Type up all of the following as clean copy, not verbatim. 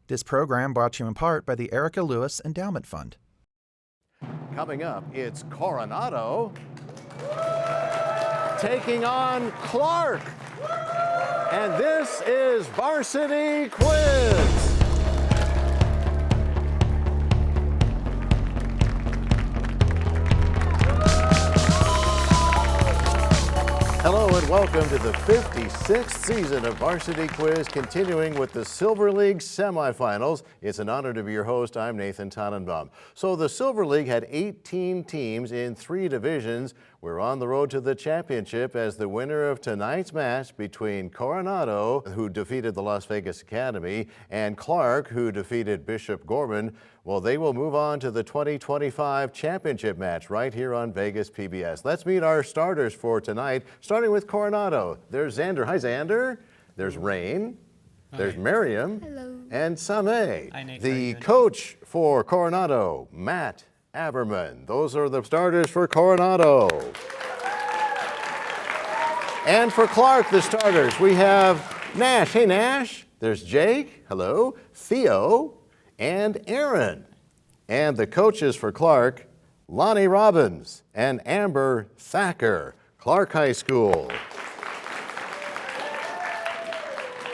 This program brought to you in part by the Erica Lewis Endowment Fund. Coming up, it's Coronado taking on Clark. And this is Varsity Quiz. Hello and welcome to the 56th season of Varsity Quiz, continuing with the Silver League semifinals. It's an honor to be your host. I'm Nathan Tannenbaum. So the Silver League had 18 teams in 3 divisions. We're on the road to the championship as the winner of tonight's match between Coronado, who defeated the Las Vegas Academy, and Clark, who defeated Bishop Gorman. Well, they will move on to the 2025 championship match right here on Vegas PBS. Let's meet our starters for tonight, starting with Coronado. There's Xander. Hi, Xander. There's Rain. Hi. There's Miriam. Hello. And Sameh. Hi, Nate. The coach for Coronado, Matt Aberman. Those are the starters for Coronado. And for Clark, the starters, we have Nash. Hey, Nash. There's Jake. Hello. Theo. And Aaron. And the coaches for Clark, Lonnie Robbins and Amber Thacker, Clark High School.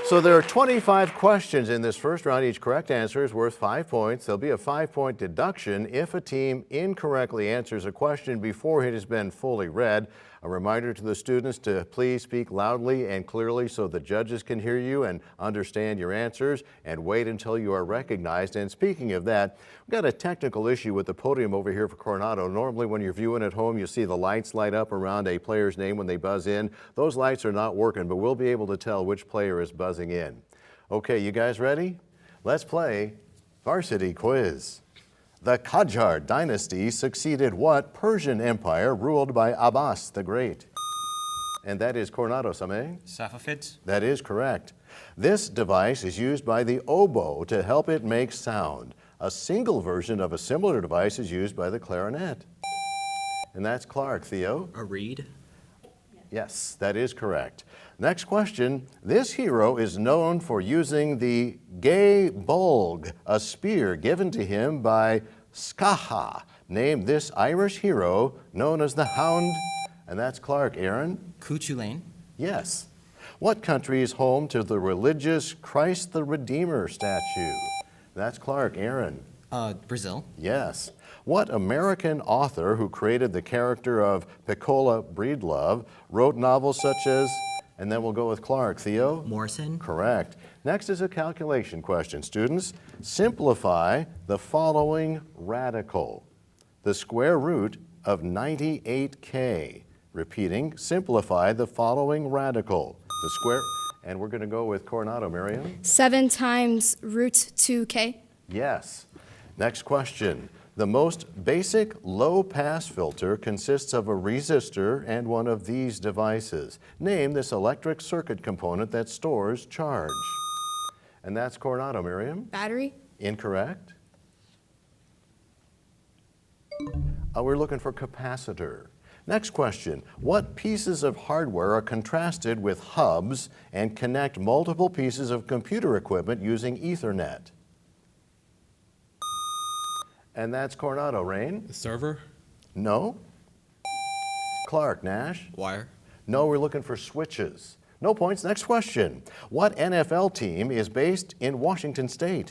So there are 25 questions in this first round. Each correct answer is worth 5 points. There'll be a 5-point deduction if a team incorrectly answers a question before it has been fully read. A reminder to the students to please speak loudly and clearly so the judges can hear you and understand your answers, and wait until you are recognized. And speaking of that, we've got a technical issue with the podium over here for Coronado. Normally when you're viewing at home, you see the lights light up around a player's name when they buzz in. Those lights are not working, but we'll be able to tell which player is buzzing in. Okay, you guys ready? Let's play Varsity Quiz. The Qajar dynasty succeeded what Persian empire ruled by Abbas the Great? And that is Coronado, Sameh? Safavids. That is correct. This device is used by the oboe to help it make sound. A single version of a similar device is used by the clarinet. And that's Clark. Theo? A reed. Yes, that is correct. Next question. This hero is known for using the gay bolg, a spear given to him by Skaha. Name this Irish hero known as the Hound, and that's Clark. Aaron? Cuchulainn. Yes. What country is home to the religious Christ the Redeemer statue? That's Clark. Aaron? Brazil. Yes. What American author who created the character of Pecola Breedlove wrote novels such as, and then we'll go with Clark. Theo? Morrison. Correct. Next is a calculation question. Students, simplify the following radical. The square root of 98k. Repeating, simplify the following radical. The square, and we're going to go with Coronado. Miriam? 7 times root 2k. Yes. Next question. The most basic low-pass filter consists of a resistor and one of these devices. Name this electric circuit component that stores charge. And that's Coronado. Miriam? Battery. Incorrect. We're looking for capacitor. Next question. What pieces of hardware are contrasted with hubs and connect multiple pieces of computer equipment using Ethernet? And that's Coronado. Rain? The server. No. Clark. Nash? Wire. No, we're looking for switches. No points. Next question. What NFL team is based in Washington State?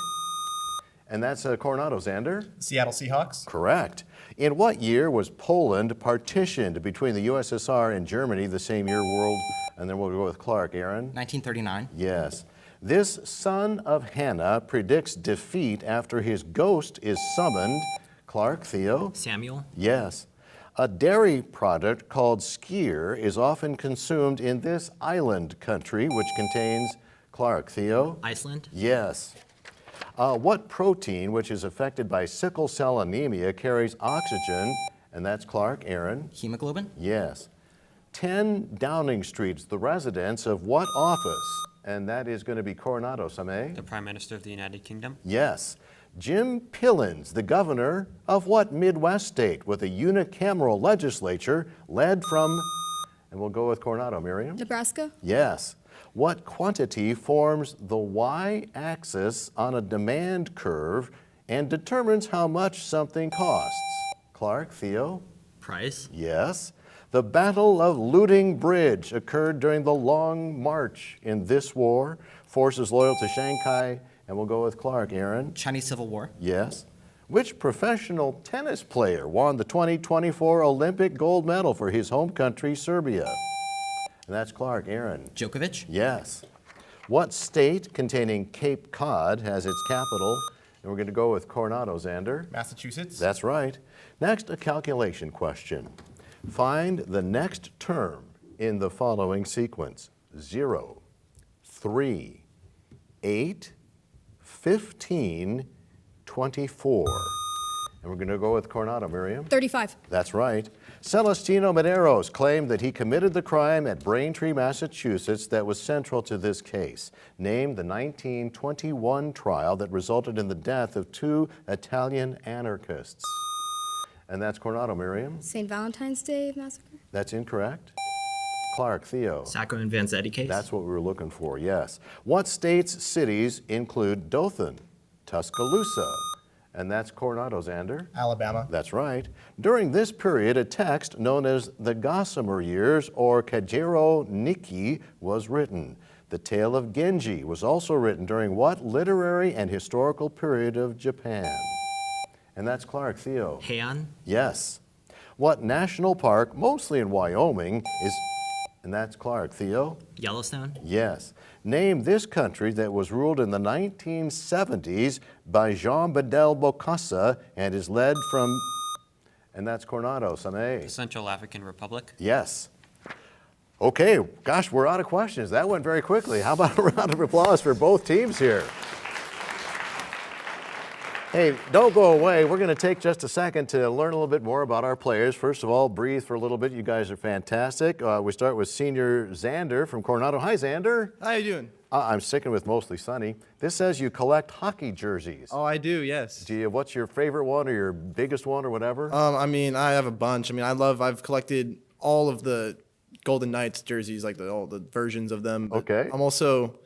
And that's Coronado. Xander? Seattle Seahawks. Correct. In what year was Poland partitioned between the USSR and Germany? The same year and then we'll go with Clark. Aaron? 1939. Yes. This son of Hannah predicts defeat after his ghost is summoned. Clark. Theo? Samuel. Yes. A dairy product called skyr is often consumed in this island country, which contains, Clark. Theo? Iceland. Yes. What protein, which is affected by sickle cell anemia, carries oxygen? And that's Clark. Aaron? Hemoglobin. Yes. 10 Downing Street's the residence of what office? And that is going to be Coronado. Sameh? The Prime Minister of the United Kingdom. Yes. Jim Pillins, the governor of what Midwest state with a unicameral legislature led from, and we'll go with Coronado. Miriam? Nebraska. Yes. What quantity forms the y-axis on a demand curve and determines how much something costs? Clark, Theo? Price. Yes. The Battle of Looting Bridge occurred during the Long March in this war. Forces loyal to Shanghai, and we'll go with Clark. Aaron? Chinese Civil War. Yes. Which professional tennis player won the 2024 Olympic gold medal for his home country, Serbia? And that's Clark. Aaron? Djokovic. Yes. What state containing Cape Cod has its capital? And we're going to go with Coronado, Xander. Massachusetts. That's right. Next, a calculation question. Find the next term in the following sequence: 0, 3, 8, 15, 24. And we're going to go with Coronado, Miriam. 35. That's right. Celestino Medeiros claimed that he committed the crime at Braintree, Massachusetts that was central to this case. Name the 1921 trial that resulted in the death of 2 Italian anarchists. And that's Coronado, Miriam. St. Valentine's Day Massacre. That's incorrect. Clark, Theo. Sacco and Vanzetti case. That's what we were looking for, yes. What state's cities include Dothan, Tuscaloosa? And that's Coronado, Xander. Alabama. That's right. During this period, a text known as the Gossamer Years, or Kajiro Nikki, was written. The Tale of Genji was also written during what literary and historical period of Japan? And that's Clark. Theo. Heian. Yes. What national park, mostly in Wyoming, is... And that's Clark. Theo. Yellowstone. Yes. Name this country that was ruled in the 1970s by Jean Bedel Bokassa and is led from... And that's Coronado. Same. Central African Republic. Yes. Okay, gosh, we're out of questions. That went very quickly. How about a round of applause for both teams here? Hey, don't go away. We're going to take just a second to learn a little bit more about our players. First of all, breathe for a little bit. You guys are fantastic. We start with senior Xander from Coronado. Hi, Xander. How you doing? I'm sticking with mostly sunny. This says you collect hockey jerseys. Oh, I do, yes. What's your favorite one or your biggest one or whatever? I mean, I have a bunch. I mean, I've collected all of the Golden Knights jerseys, like all the versions of them. But Okay. I'm also,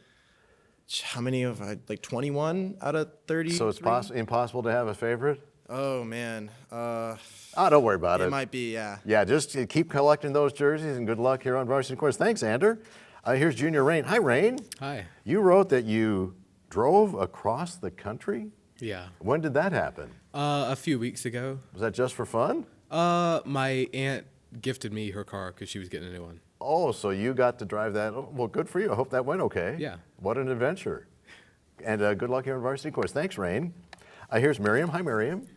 how many have I, like 21 out of 30? So it's impossible to have a favorite? Oh, man. Don't worry about it. It might be, yeah. Yeah, just keep collecting those jerseys and good luck here on Varsity Quiz. Thanks, Xander. Here's Junior Rain. Hi, Rain. Hi. You wrote that you drove across the country? Yeah. When did that happen? A few weeks ago. Was that just for fun? My aunt gifted me her car because she was getting a new one. Oh, so you got to drive that. Oh, well, good for you. I hope that went okay. Yeah. What an adventure. And good luck here on Varsity Quiz. Thanks, Rain. Here's Miriam. Hi, Miriam.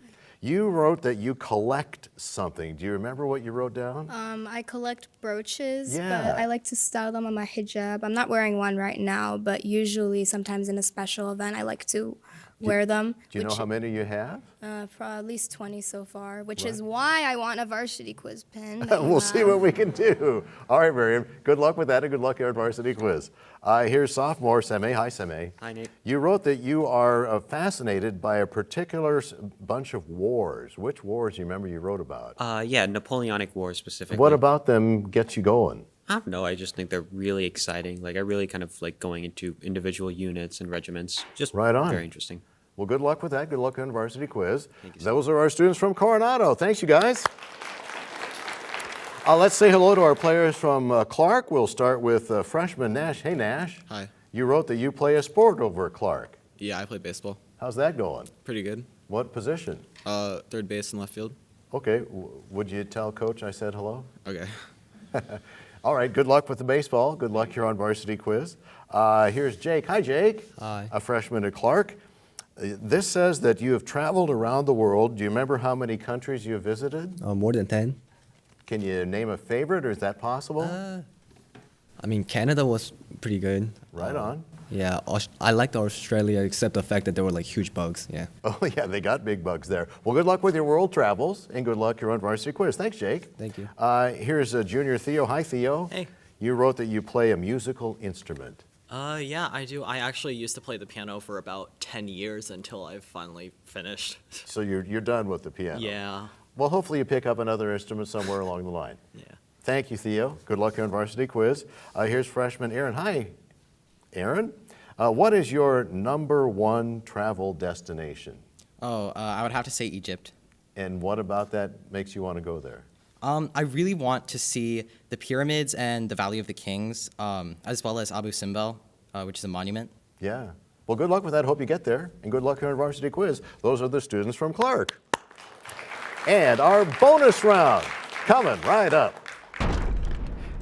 You wrote that you collect something. Do you remember what you wrote down? I collect brooches, Yeah. but I like to style them on my hijab. I'm not wearing one right now, but usually sometimes in a special event, I like to wear them. Do you know how many you have? For at least 20 so far, which is why I want a Varsity Quiz pin. We'll see what we can do. All right, Miriam. Good luck with that and good luck here at Varsity Quiz. Here's sophomore Seme. Hi, Seme. Hi, Nate. You wrote that you are fascinated by a particular bunch of wars. Which wars do you remember you wrote about? Yeah, Napoleonic Wars specifically. What about them gets you going? I don't know. I just think they're really exciting. Like, I really kind of like going into individual units and regiments. Just Right on. very interesting. Well, good luck with that. Good luck on Varsity Quiz. Thank you, Those are our students from Coronado. Thanks, you guys. Let's say hello to our players from Clark. We'll start with freshman Nash. Hey, Nash. Hi. You wrote that you play a sport over at Clark. Yeah, I play baseball. How's that going? Pretty good. What position? Third base and left field. Okay. Would you tell Coach I said hello? Okay. All right. Good luck with the baseball. Good luck here on Varsity Quiz. Here's Jake. Hi, Jake. Hi. A freshman at Clark. This says that you have traveled around the world. Do you remember how many countries you have visited? More than 10. Can you name a favorite, or is that possible? I mean, Canada was pretty good. Right on. Yeah, I liked Australia, except the fact that there were like huge bugs. Yeah. Oh, yeah, they got big bugs there. Well, good luck with your world travels, and good luck here on Varsity Quiz. Thanks, Jake. Thank you. Here's Junior Theo. Hi, Theo. Hey. You wrote that you play a musical instrument. Yeah, I do. I actually used to play the piano for about 10 years until I finally finished. So you're done with the piano. Yeah, Well, hopefully you pick up another instrument somewhere along the line. yeah. Thank you, Theo. Good luck here on Varsity Quiz. Here's freshman Aaron. Hi, Aaron, what is your #1 travel destination? Oh, I would have to say Egypt. And what about that makes you want to go there? I really want to see the pyramids and the Valley of the Kings, as well as Abu Simbel, which is a monument. Yeah. Well, good luck with that. Hope you get there. And good luck here at Varsity Quiz. Those are the students from Clark. And our bonus round coming right up.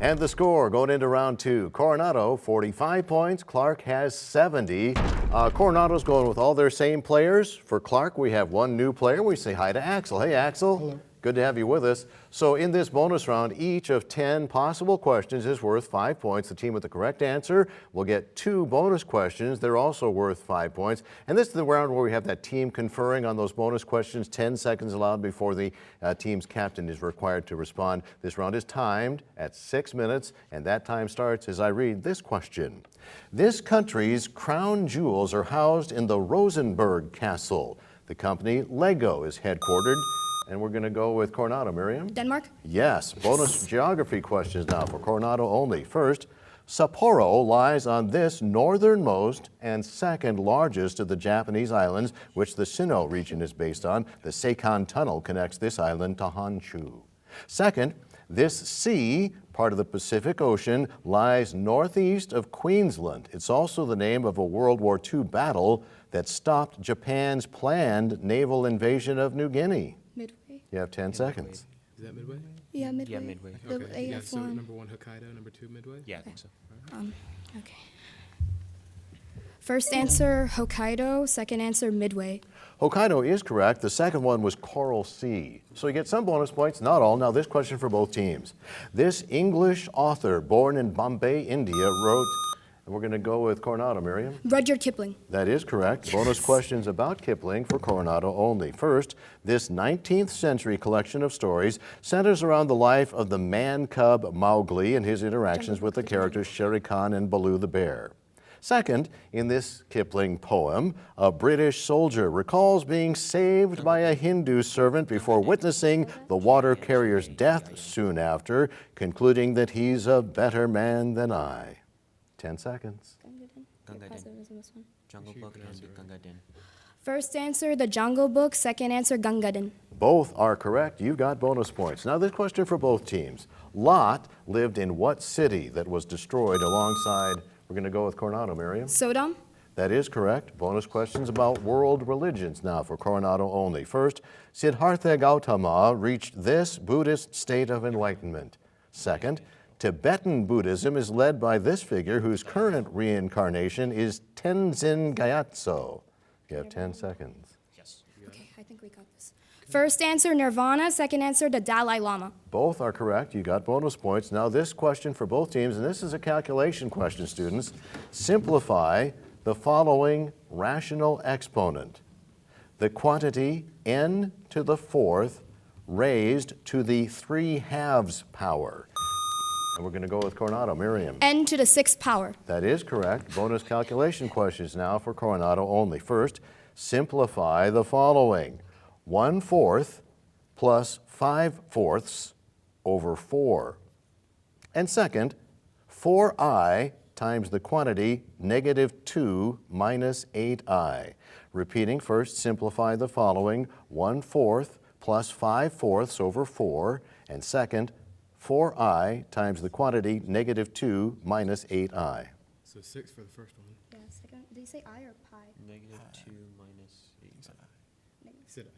And the score going into round 2. Coronado, 45 points. Clark has 70. Coronado's going with all their same players. For Clark, we have one new player. We say hi to Axel. Hey, Axel. Hello. Good to have you with us. So in this bonus round, each of 10 possible questions is worth 5 points. The team with the correct answer will get 2 bonus questions. They're also worth 5 points. And this is the round where we have that team conferring on those bonus questions, 10 seconds allowed before the team's captain is required to respond. This round is timed at 6 minutes, and that time starts as I read this question. This country's crown jewels are housed in the Rosenberg Castle. The company Lego is headquartered. And we're going to go with Coronado. Miriam? Denmark? Yes. Bonus geography questions now for Coronado only. First, Sapporo lies on this northernmost and second largest of the Japanese islands, which the Sino region is based on. The Seikan Tunnel connects this island to Honshu. Second, this sea, part of the Pacific Ocean, lies northeast of Queensland. It's also the name of a World War II battle that stopped Japan's planned naval invasion of New Guinea. Midway? You have 10 seconds. Is that Midway? Yeah, Midway. Yeah, Midway. The Okay. Yeah, so AF1. #1 Hokkaido, #2 Midway? Yeah, I think so. Okay. First answer, Hokkaido. Second answer, Midway. Hokkaido is correct. The second one was Coral Sea. So you get some bonus points, not all. Now this question for both teams. This English author born in Bombay, India wrote, and we're going to go with Coronado, Miriam. Rudyard Kipling. That is correct. Bonus questions about Kipling for Coronado only. First, this 19th century collection of stories centers around the life of the man-cub Mowgli and his interactions with the characters Shere Khan and Baloo the bear. Second, in this Kipling poem, a British soldier recalls being saved by a Hindu servant before witnessing the water carrier's death soon after, concluding that he's a better man than I. 10 seconds. Jungle Book and Ganga Din. First answer, The Jungle Book. Second answer, Gangadan. Both are correct. You got bonus points. Now this question for both teams. Lot lived in what city that was destroyed alongside, we're going to go with Coronado, Miriam? Sodom. That is correct. Bonus questions about world religions now for Coronado only. First, Siddhartha Gautama reached this Buddhist state of enlightenment. Second, Tibetan Buddhism is led by this figure whose current reincarnation is Tenzin Gyatso. You have 10 seconds. Okay, I think we got this. First answer, Nirvana. Second answer, the Dalai Lama. Both are correct. You got bonus points. Now this question for both teams, and this is a calculation question, students. Simplify the following rational exponent. The quantity n to the 4th raised to the 3/2 power. And we're going to go with Coronado. Miriam. N to the 6th power. That is correct. Bonus calculation questions now for Coronado only. First, simplify the following. 1/4 plus 5/4 over 4. And second, 4i times the quantity -2 minus 8i. Repeating, first simplify the following. 1/4 plus 5/4 over 4. And second, 4i times the quantity -2 minus 8i. So 6 for the first one. Yeah, second. Did you say I or pi? -2 minus 8.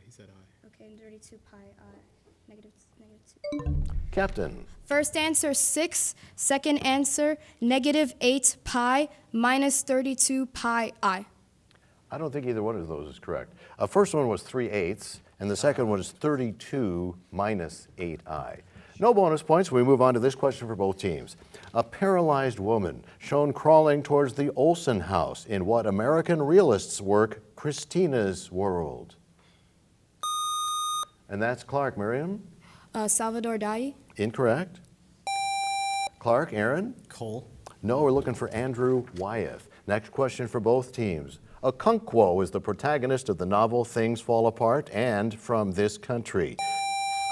He said I. Okay, 32 pi I. -2. Captain. First answer, 6. Second answer, -8 pi minus 32 pi I. I don't think either one of those is correct. First one was 3/8, and the second one is 32 minus 8i. No bonus points. We move on to this question for both teams. A paralyzed woman shown crawling towards the Olsen house in what American realists work Christina's World. And that's Clark. Miriam? Salvador Dali. Incorrect. Clark, Aaron? Cole. No, we're looking for Andrew Wyeth. Next question for both teams. Okonkwo is the protagonist of the novel Things Fall Apart and From This Country.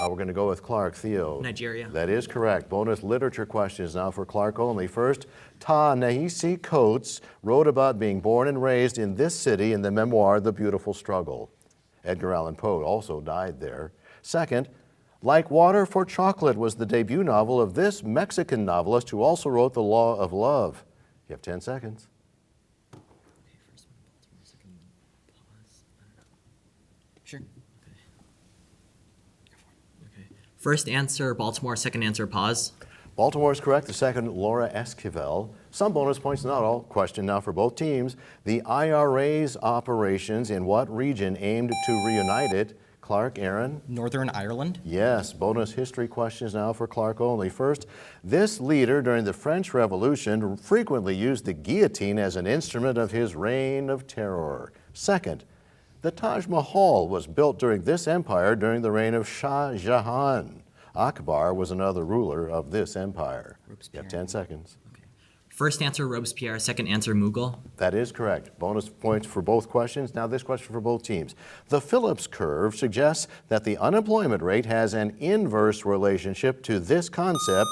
We're going to go with Clark. Theo. Nigeria. That is correct. Bonus literature questions now for Clark only. First, Ta-Nehisi Coates wrote about being born and raised in this city in the memoir, The Beautiful Struggle. Edgar Allan Poe also died there. Second, Like Water for Chocolate was the debut novel of this Mexican novelist who also wrote The Law of Love. You have 10 seconds. Sure. First answer, Baltimore. Second answer, pause. Baltimore is correct. The second, Laura Esquivel. Some bonus points, not all. Question now for both teams. The IRA's operations in what region aimed to reunite it? Clark, Aaron? Northern Ireland. Yes. Bonus history questions now for Clark only. First, this leader during the French Revolution frequently used the guillotine as an instrument of his reign of terror. Second, the Taj Mahal was built during this empire during the reign of Shah Jahan. Akbar was another ruler of this empire. You have 10 seconds. First answer, Robespierre. Second answer, Mughal. That is correct. Bonus points for both questions. Now this question for both teams. The Phillips curve suggests that the unemployment rate has an inverse relationship to this concept.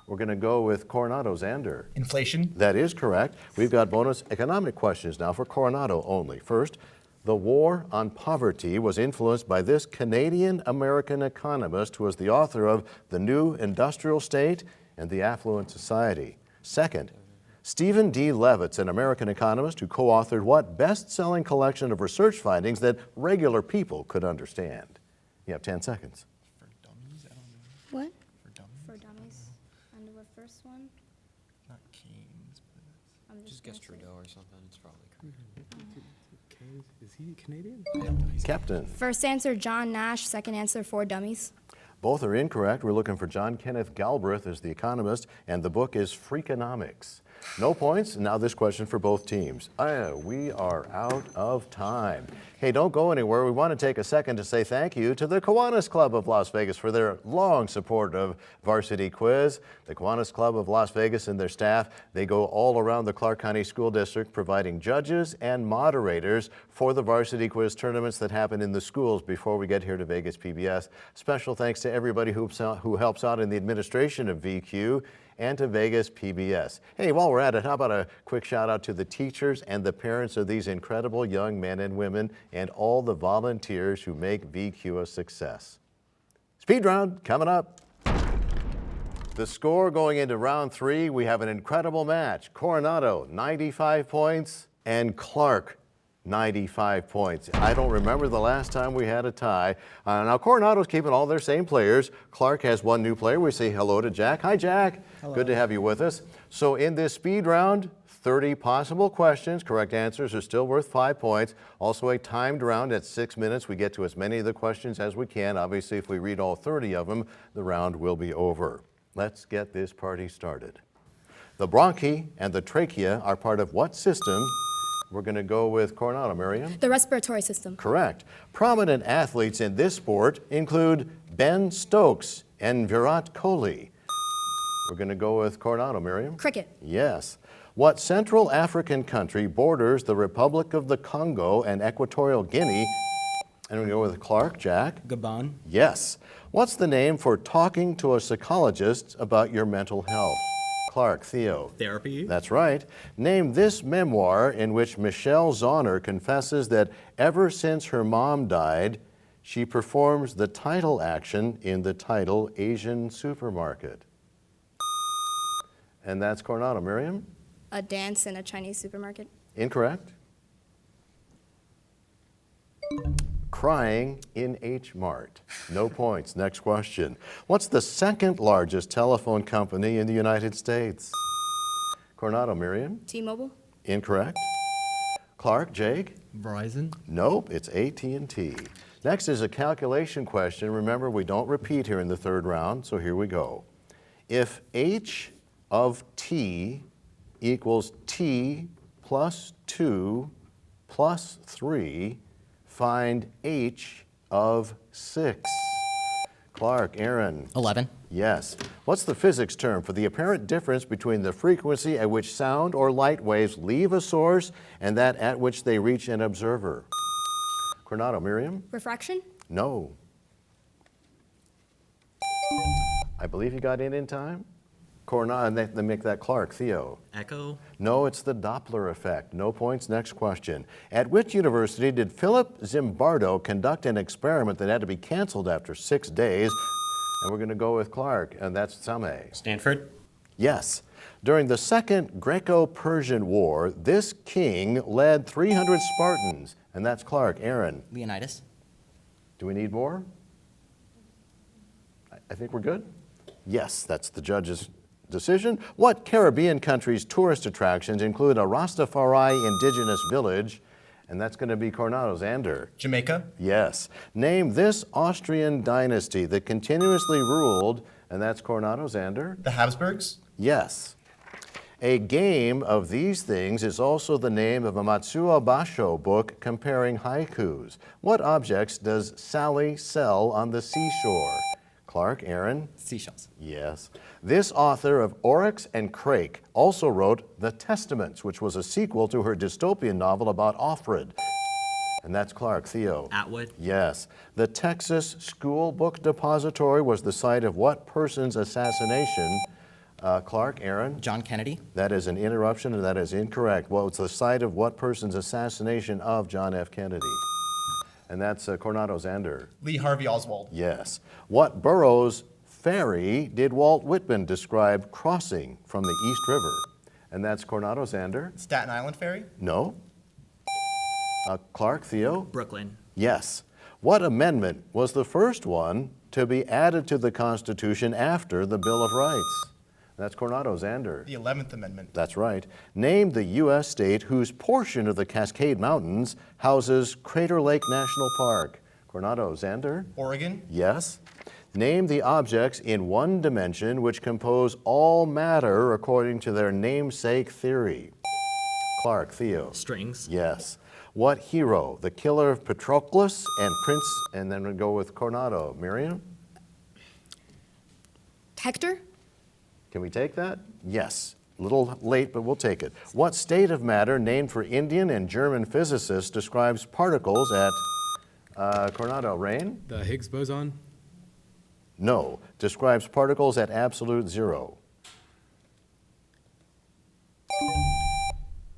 We're going to go with Coronado. Xander. Inflation. That is correct. We've got bonus economic questions now for Coronado only. First, the war on poverty was influenced by this Canadian-American economist who was the author of The New Industrial State and the Affluent Society. Second, Stephen D. Levitt's an American economist who co-authored what best-selling collection of research findings that regular people could understand? You have 10 seconds. What? For dummies. And the first one? Not Keynes, but I'm Just guess Trudeau or something. It's probably correct. Is he Canadian? Captain. First answer, John Nash. Second answer, For Dummies. Both are incorrect. We're looking for John Kenneth Galbraith as the economist, and the book is Freakonomics. No points. Now this question for both teams. We are out of time. Hey, don't go anywhere. We want to take a second to say thank you to the Kiwanis Club of Las Vegas for their long support of Varsity Quiz. The Kiwanis Club of Las Vegas and their staff, they go all around the Clark County School District providing judges and moderators for the Varsity Quiz tournaments that happen in the schools before we get here to Vegas PBS. Special thanks to everybody who helps out in the administration of VQ and to Vegas PBS. Hey, while we're at it, how about a quick shout out to the teachers and the parents of these incredible young men and women and all the volunteers who make VQ a success. Speed round coming up. The score going into round 3, we have an incredible match. Coronado, 95 points, and Clark, 95 points. I don't remember the last time we had a tie. Now Coronado's keeping all their same players. Clark has one new player. We say hello to Jack. Hi, Jack. Hello. Good to have you with us. So in this speed round, 30 possible questions. Correct answers are still worth 5 points. Also a timed round at 6 minutes. We get to as many of the questions as we can. Obviously, if we read all 30 of them, the round will be over. Let's get this party started. The bronchi and the trachea are part of what system? We're going to go with Coronado. Miriam? The respiratory system. Correct. Prominent athletes in this sport include Ben Stokes and Virat Kohli. We're going to go with Coronado. Miriam? Cricket. Yes. What Central African country borders the Republic of the Congo and Equatorial Guinea? And we go with Clark. Jack? Gabon. Yes. What's the name for talking to a psychologist about your mental health? Clark. Theo? Therapy. That's right. Name this memoir in which Michelle Zauner confesses that ever since her mom died, she performs the title action in the title Asian Supermarket. And that's Coronado. Miriam? A dance in a Chinese supermarket. Incorrect. Crying in H Mart. No points. Next question. What's the second largest telephone company in the United States? Coronado. Miriam? T-Mobile. Incorrect. Clark. Jake? Verizon. Nope, it's AT&T. Next is a calculation question. Remember, we don't repeat here in the third round, so here we go. If H of T equals T plus 2 plus 3, find H of 6. Clark. Aaron? 11. Yes. What's the physics term for the apparent difference between the frequency at which sound or light waves leave a source and that at which they reach an observer? Coronado. Miriam? Refraction. No. I believe you got in time. Coronado, and they make that Clark. Theo. Echo. No, it's the Doppler effect. No points. Next question. At which university did Philip Zimbardo conduct an experiment that had to be canceled after 6 days? And we're going to go with Clark, and that's Sameh. Stanford. Yes. During the Second Greco-Persian War, this king led 300 Spartans, and that's Clark. Aaron. Leonidas. Do we need more? I think we're good. Yes, that's the judge's decision. What Caribbean country's tourist attractions include a Rastafari indigenous village? And that's going to be Coronado. Xander. Jamaica. Yes. Name this Austrian dynasty that continuously ruled, and that's Coronado. Xander. The Habsburgs. Yes. A game of these things is also the name of a Matsuo Basho book comparing haikus. What objects does Sally sell on the seashore? Clark. Aaron. Seashells. Yes. This author of Oryx and Crake also wrote The Testaments, which was a sequel to her dystopian novel about Offred. And that's Clark. Theo. Atwood. Yes. The Texas School Book Depository was the site of what person's assassination? Clark. Aaron. John Kennedy. That is an interruption, and that is incorrect. Well, it's the site of what person's assassination of John F. Kennedy? And that's Coronado. Xander. Lee Harvey Oswald. Yes. What borough's ferry did Walt Whitman describe crossing from the East River? And that's Coronado. Xander. Staten Island Ferry. No. Clark. Theo. Brooklyn. Yes. What amendment was the first one to be added to the Constitution after the Bill of Rights? That's Coronado. Xander. The 11th Amendment. That's right. Name the U.S. state whose portion of the Cascade Mountains houses Crater Lake National Park. Coronado. Xander. Oregon. Yes. Name the objects in one dimension which compose all matter according to their namesake theory. Clark. Theo. Strings. Yes. What hero? The killer of Patroclus and Prince, and then we go with Coronado. Miriam? Hector? Can we take that? Yes. A little late, but we'll take it. What state of matter, named for Indian and German physicists, describes particles at Coronado? Rain? The Higgs boson. No. Describes particles at absolute zero.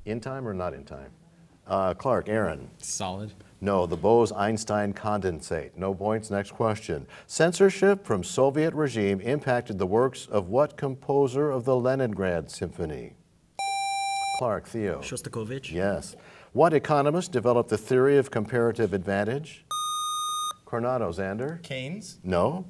In time or not in time? Clark. Aaron? Solid. No, the Bose-Einstein condensate. No points. Next question. Censorship from Soviet regime impacted the works of what composer of the Leningrad Symphony? Clark. Theo. Shostakovich. Yes. What economist developed the theory of comparative advantage? Coronado. Xander. Keynes. No.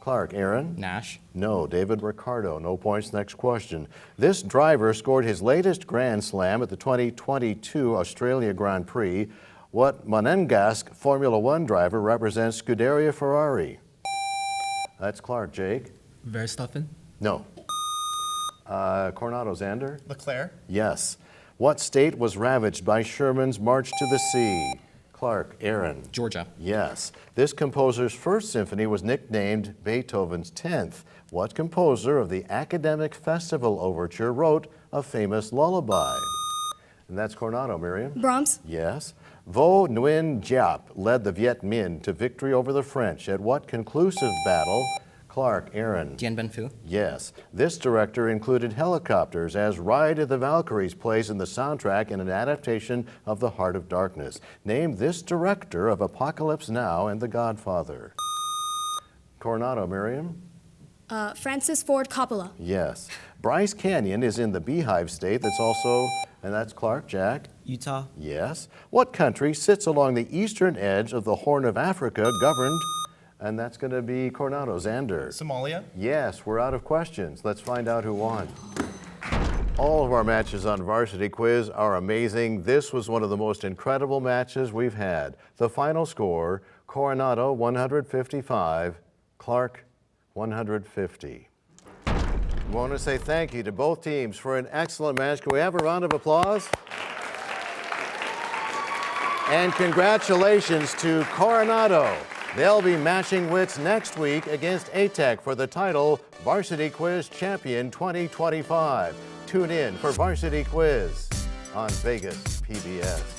Clark. Aaron. Nash. No. David Ricardo. No points. Next question. This driver scored his latest Grand Slam at the 2022 Australia Grand Prix. What Monegasque Formula One driver represents Scuderia Ferrari? That's Clark. Jake? Verstappen. No. Coronado. Xander? Leclerc. Yes. What state was ravaged by Sherman's March to the Sea? Clark. Aaron? Georgia. Yes. This composer's first symphony was nicknamed Beethoven's 10th. What composer of the Academic Festival Overture wrote a famous lullaby? And that's Coronado. Miriam? Brahms? Yes. Vo Nguyen Giap led the Viet Minh to victory over the French at what conclusive battle? Clark. Aaron? Dien Bien Phu. Yes. This director included helicopters as Ride of the Valkyries plays in the soundtrack in an adaptation of The Heart of Darkness. Name this director of Apocalypse Now and The Godfather. Coronado. Miriam? Francis Ford Coppola. Yes. Bryce Canyon is in the Beehive State that's also, and that's Clark. Jack? Utah. Yes. What country sits along the eastern edge of the Horn of Africa governed, and that's going to be Coronado. Xander? Somalia. Yes, we're out of questions. Let's find out who won. All of our matches on Varsity Quiz are amazing. This was one of the most incredible matches we've had. The final score, Coronado 155, Clark 150. I want to say thank you to both teams for an excellent match. Can we have a round of applause? And congratulations to Coronado. They'll be matching wits next week against ATEC for the title Varsity Quiz Champion 2025. Tune in for Varsity Quiz on Vegas PBS.